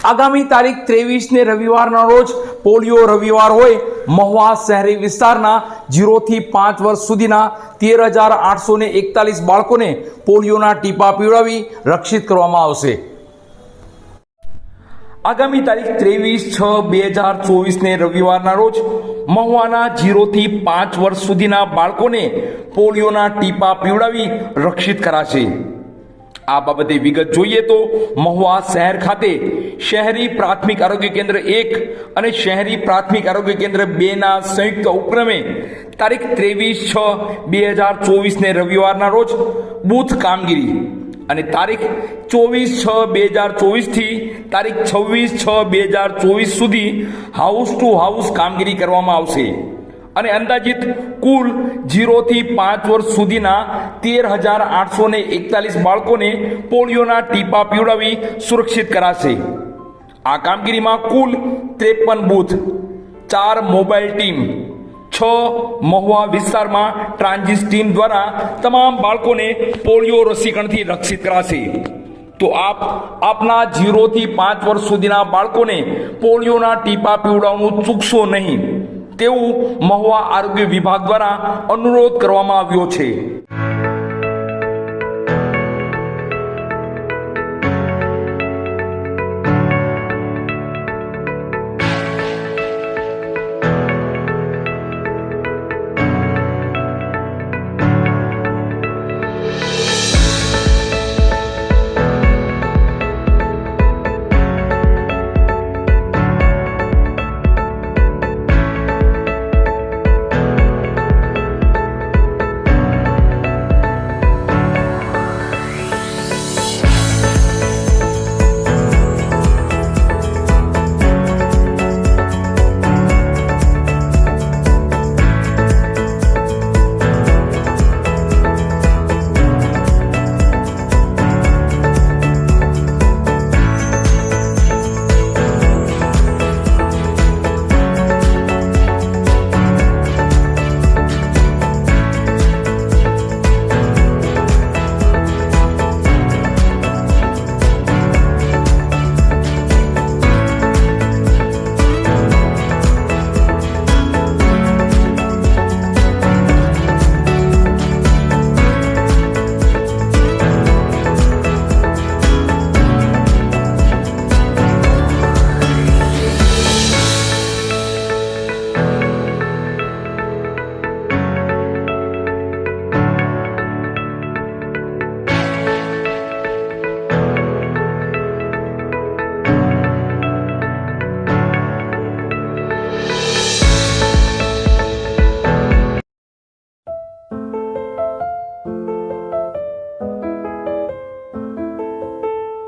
આગામી તારીખ 23 ને રવિવારના રોજ પોલિયો રવિવાર હોય મહુવા શહેરી વિસ્તારના 0 થી 5 વર્ષ સુધીના 13,841 બાળકોને પોલિયોના ટીપા પીવડાવી રક્ષિત કરવામાં આવશે। આગામી તારીખ 23/6/2024 ને રવિવારના રોજ મહુવાના 0 થી 5 વર્ષ સુધીના બાળકોને પોલિયોના ટીપા પીવડાવી રક્ષિત કરાશે। આ બાબતે વિગત જોઈએ તો મહુવા શહેર ખાતે શહેરી પ્રાથમિક આરોગ્ય કેન્દ્ર 1 અને શહેરી પ્રાથમિક આરોગ્ય કેન્દ્ર 2 ના સંયુક્ત ઉપક્રમે તારીખ 23/6/2024 ને રવિવારના રોજ બૂથ કામગીરી અને તારીખ 24/6/2024 થી તારીખ 26/6/2024 સુધી હાઉસ ટુ હાઉસ કામગીરી કરવામાં આવશે અને અંદાજિત કુલ 0 થી 5 વર્ષ સુધીના 13,841 બાળકોને પોલિયોના ટીપા પીવડાવી સુરક્ષિત કરાશે। આ કામગીરીમાં કુલ 53 બૂથ, 4 મોબાઈલ ટીમ, 6 મહુવા વિસ્તારમાં ટ્રાન્ઝિટ ટીમ દ્વારા તમામ બાળકોને પોલિયો રસીકરણથી રક્ષિત કરાશે। તો આપના 0 થી 5 વર્ષ સુધીના બાળકોને પોલિયોના ટીપા પીવડાવવાનું ચૂકશો નહીં તેવું મહુવા આરોગ્ય વિભાગ દ્વારા અનુરોધ કરવામાં આવ્યો છે।